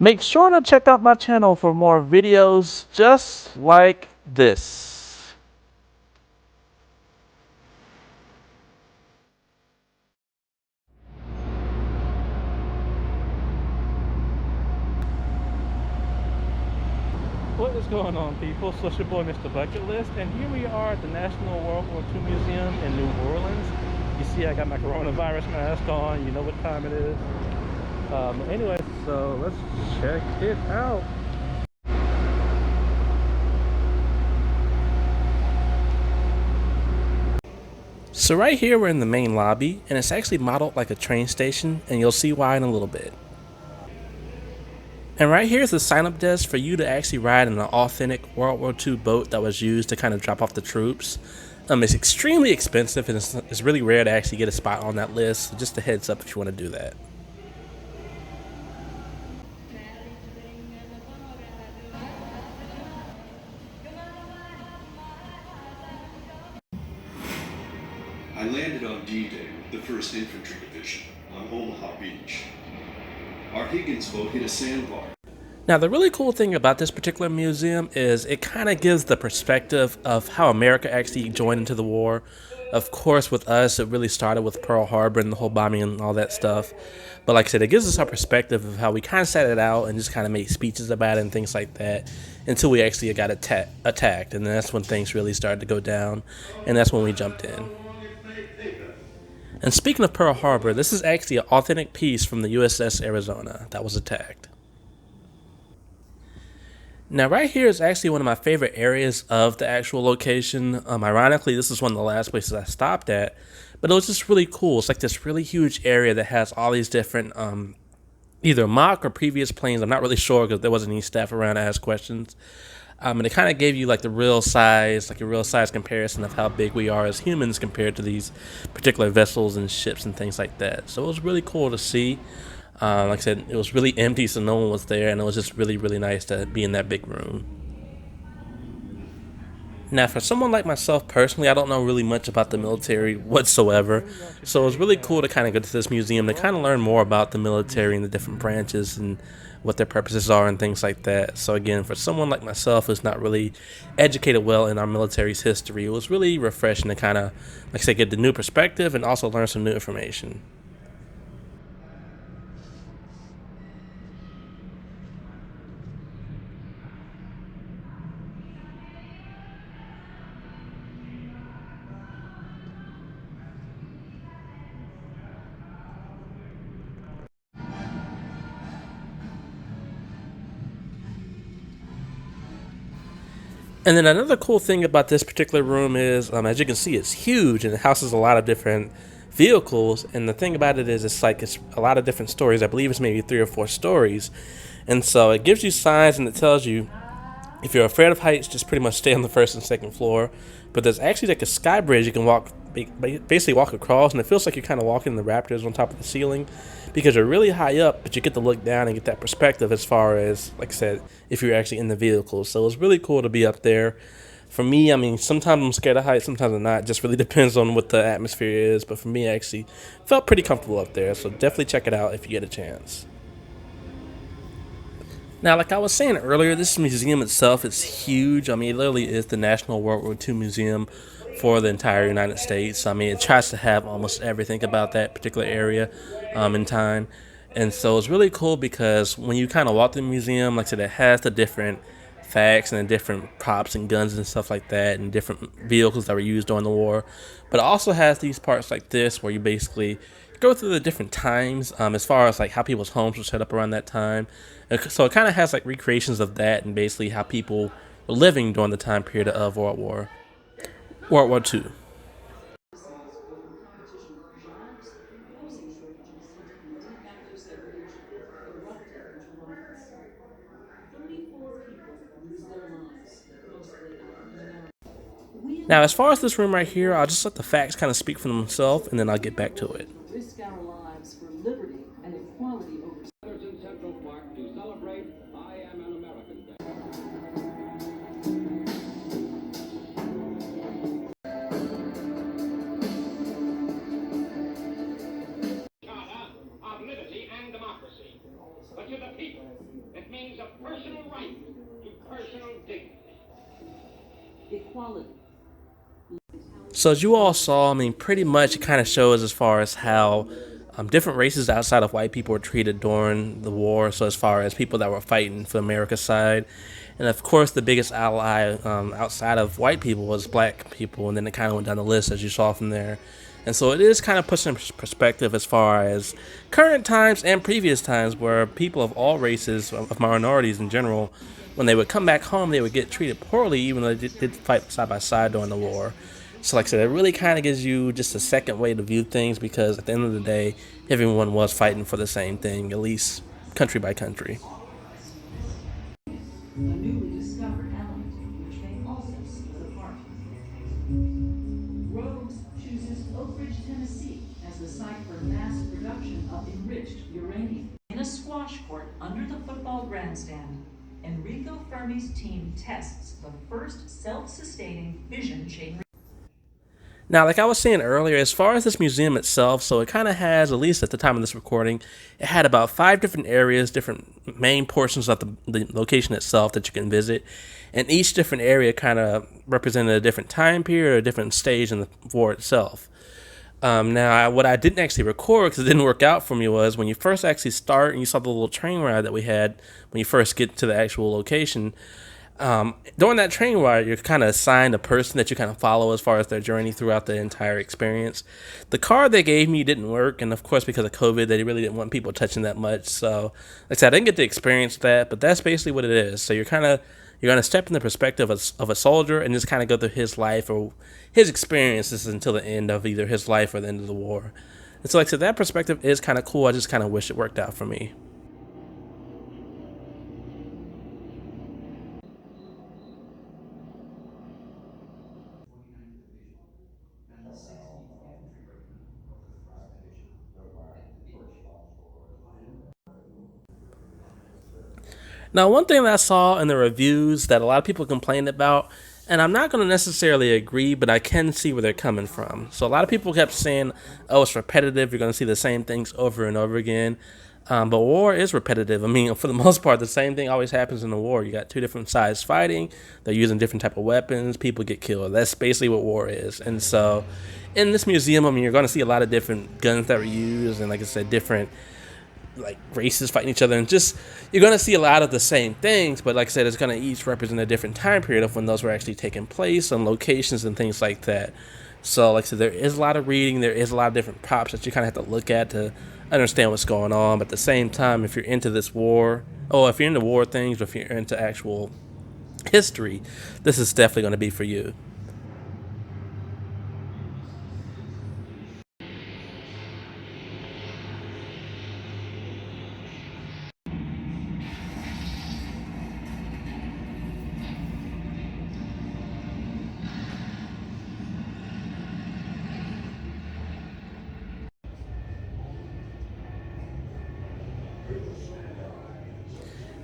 Make sure to check out my channel for more videos just like this. What is going on, people? So it's your boy MrBucketlist, and here we are at the National WW2 Museum in New Orleans. You see I got my coronavirus mask on, you know what time it is. Anyway, so let's check it out. So right here we're in the main lobby, and it's actually modeled like a train station, and you'll see why in a little bit. And right here is the sign-up desk for you to actually ride in an authentic World War II boat that was used to kind of drop off the troops. It's extremely expensive, and it's really rare to actually get a spot on that list, so just a heads up if you want to do that. I landed on D-Day with the 1st Infantry Division on Omaha Beach. Our Higgins boat hit a sandbar. Now, the really cool thing about this particular museum is it kind of gives the perspective of how America actually joined into the war. Of course, with us, it really started with Pearl Harbor and the whole bombing and all that stuff. But like I said, it gives us our perspective of how we kind of set it out and just kind of made speeches about it and things like that until we actually got attacked. And that's when things really started to go down. And that's when we jumped in. And speaking of Pearl Harbor, this is actually an authentic piece from the USS Arizona that was attacked. Now right here is actually one of my favorite areas of the actual location. Ironically, this is one of the last places I stopped at, but it was just really cool. It's like this really huge area that has all these different either mock or previous planes. I'm not really sure because there wasn't any staff around to ask questions. And it kind of gave you like the real size, like a real size comparison of how big we are as humans compared to these particular vessels and ships and things like that. So it was really cool to see. Like I said, it was really empty, so no one was there, and it was just really, really nice to be in that big room. Now, for someone like myself personally, I don't know really much about the military whatsoever, so it was really cool to kind of go to this museum to kind of learn more about the military and the different branches and what their purposes are and things like that. So again, for someone like myself who's not really educated well in our military's history, it was really refreshing to kind of, like I said, get the new perspective and also learn some new information. And then another cool thing about this particular room is, as you can see, it's huge and it houses a lot of different vehicles. And the thing about it is, it's a lot of different stories. I believe it's maybe 3 or 4 stories, and so it gives you signs and it tells you if you're afraid of heights, just pretty much stay on the 1st and 2nd floor. But there's actually like a sky bridge you can basically walk across, and it feels like you're kind of walking the Raptors on top of the ceiling because you're really high up, but you get to look down and get that perspective as far as, like I said, if you're actually in the vehicle. So it's really cool to be up there. For me, I mean, sometimes I'm scared of heights, sometimes I'm not. It just really depends on what the atmosphere is. But for me, I actually felt pretty comfortable up there. So definitely check it out if you get a chance. Now, like I was saying earlier, this museum itself is huge. I mean, it literally is the National World War II Museum for the entire United States. I mean, it tries to have almost everything about that particular area in time. And so it's really cool because when you kind of walk through the museum, like I said, it has the different facts and the different props and guns and stuff like that and different vehicles that were used during the war. But it also has these parts like this where you basically go through the different times as far as like how people's homes were set up around that time. So it kind of has like recreations of that and basically how people were living during the time period of World War II. Now, as far as this room right here, I'll just let the facts kind of speak for themselves, and then I'll get back to it. Risk our lives for liberty and equality over in Central Park to celebrate I Am an American Day. Charter of liberty and democracy. But to the people, equality. So as you all saw, I mean, pretty much it kind of shows as far as how different races outside of white people were treated during the war. So as far as people that were fighting for America's side, and of course the biggest ally outside of white people was black people, and then it kind of went down the list as you saw from there. And so it is kind of puts in perspective as far as current times and previous times where people of all races, of minorities in general, when they would come back home, they would get treated poorly even though they did fight side by side during the war. So like I said, it really kind of gives you just a second way to view things because at the end of the day, everyone was fighting for the same thing, at least country by country. A newly discovered element, which may also split apart. Rhodes chooses Oak Ridge, Tennessee as the site for mass production of enriched uranium. In a squash court under the football grandstand, Enrico Fermi's team tests the first self-sustaining fission chain. Now, like I was saying earlier, as far as this museum itself, so it kind of has, at least at the time of this recording, it had about 5 different areas, different main portions of the location itself that you can visit. And each different area kind of represented a different time period or a different stage in the war itself. Now, what I didn't actually record because it didn't work out for me was when you first actually start and you saw the little train ride that we had when you first get to the actual location. During that train ride, you're kind of assigned a person that you kind of follow as far as their journey throughout the entire experience. The card they gave me didn't work, and of course, because of COVID, they really didn't want people touching that much. So, like I said, I didn't get to experience that, but that's basically what it is. So you're going to step in the perspective of a soldier and just kind of go through his life or his experiences until the end of either his life or the end of the war. And so, like I said, that perspective is kind of cool. I just kind of wish it worked out for me. Now, one thing that I saw in the reviews that a lot of people complained about, and I'm not going to necessarily agree, but I can see where they're coming from. So a lot of people kept saying, oh, it's repetitive. You're going to see the same things over and over again. But war is repetitive. I mean, for the most part, the same thing always happens in a war. You got 2 different sides fighting. They're using different type of weapons. People get killed. That's basically what war is. And so in this museum, I mean, you're going to see a lot of different guns that were used. And like I said, different like races fighting each other, and just you're going to see a lot of the same things, but like I said, it's going to each represent a different time period of when those were actually taking place and locations and things like that. So like I said, there is a lot of reading, there is a lot of different props that you kind of have to look at to understand what's going on. But at the same time, if you're into this war, if you're into war things, or if you're into actual history, this is definitely going to be for you.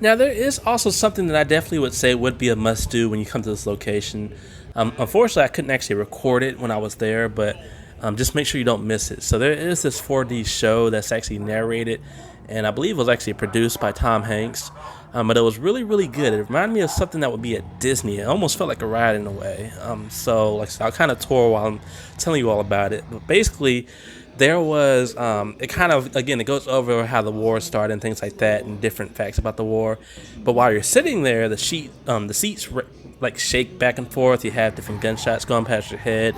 Now, there is also something that I definitely would say would be a must-do when you come to this location. Unfortunately, I couldn't actually record it when I was there, but just make sure you don't miss it. So there is this 4D show that's actually narrated, and I believe it was actually produced by Tom Hanks, but it was really, really good. It reminded me of something that would be at Disney. It almost felt like a ride in a way. So like I said, I'll kind of tour while I'm telling you all about it. But basically, there was it kind of, again, it goes over how the war started and things like that and different facts about the war. But while you're sitting there, the seats like shake back and forth. You have different gunshots going past your head,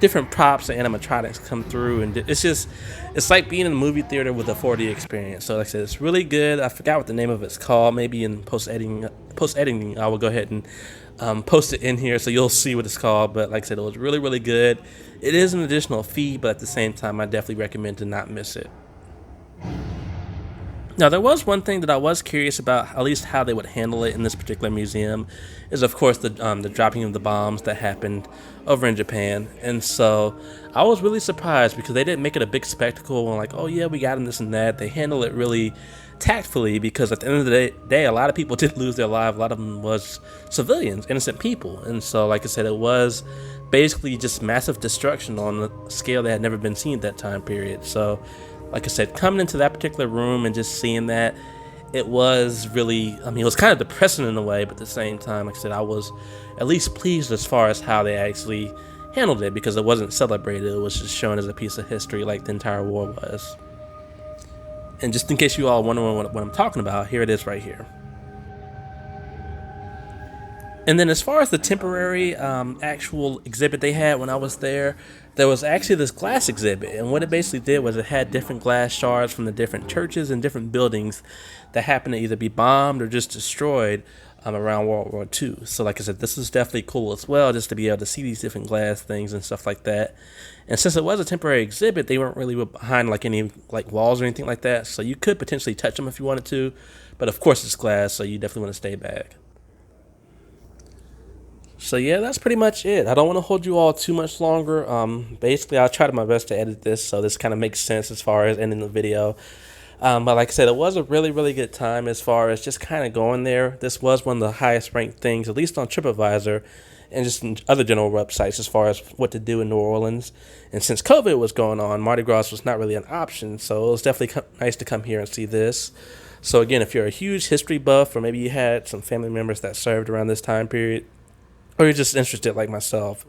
different props and animatronics come through, and it's like being in a movie theater with a 4D experience. So like I said, it's really good. I forgot what the name of it's called. Maybe in post editing I will go ahead and post it in here so you'll see what it's called. But like I said, it was really, really good. It is an additional fee, but at the same time, I definitely recommend to not miss it. Now, there was one thing that I was curious about, at least how they would handle it in this particular museum, is of course the dropping of the bombs that happened over in Japan. And so I was really surprised because they didn't make it a big spectacle and like, oh yeah, we got them, this and that. They handled it really tactfully because at the end of the day, a lot of people did lose their lives. A lot of them was civilians, innocent people. And so, like I said, it was basically just massive destruction on a scale that had never been seen at that time period. So like I said, coming into that particular room and just seeing that, it was really, I mean, it was kind of depressing in a way, but at the same time, like I said, I was at least pleased as far as how they actually handled it, because it wasn't celebrated, it was just shown as a piece of history like the entire war was. And just in case you all wondering what I'm talking about, here it is right here. And then as far as the temporary actual exhibit they had when I was there was actually this glass exhibit. And what it basically did was it had different glass shards from the different churches and different buildings that happened to either be bombed or just destroyed around World War II. So like I said, this is definitely cool as well, just to be able to see these different glass things and stuff like that. And since it was a temporary exhibit, they weren't really behind like any like walls or anything like that. So you could potentially touch them if you wanted to. But of course it's glass, so you definitely want to stay back. So yeah, that's pretty much it. I don't want to hold you all too much longer. Basically, I'll try my best to edit this so this kind of makes sense as far as ending the video. But like I said, it was a really, really good time as far as just kind of going there. This was one of the highest ranked things, at least on TripAdvisor and just in other general websites as far as what to do in New Orleans. And since COVID was going on, Mardi Gras was not really an option. So it was definitely nice to come here and see this. So again, if you're a huge history buff, or maybe you had some family members that served around this time period, or you're just interested like myself,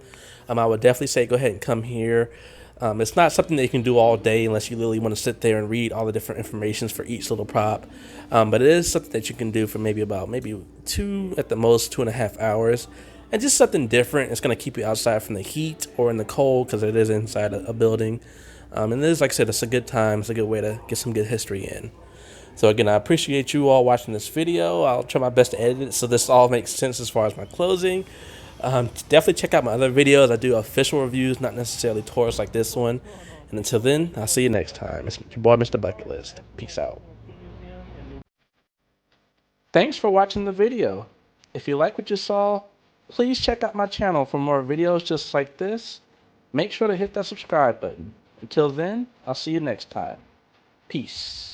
I would definitely say go ahead and come here. It's not something that you can do all day unless you literally want to sit there and read all the different informations for each little prop. But it is something that you can do for maybe 2 at the most 2.5 hours. And just something different. It's going to keep you outside from the heat or in the cold, because it is inside a building. And it is, like I said, it's a good time. It's a good way to get some good history in. So again, I appreciate you all watching this video. I'll try my best to edit it so this all makes sense as far as my closing. Definitely check out my other videos. I do official reviews, not necessarily tours like this one. And until then, I'll see you next time. It's your boy, MrBucketlist. Peace out. Thanks for watching the video. If you like what you saw, please check out my channel for more videos just like this. Make sure to hit that subscribe button. Until then, I'll see you next time. Peace.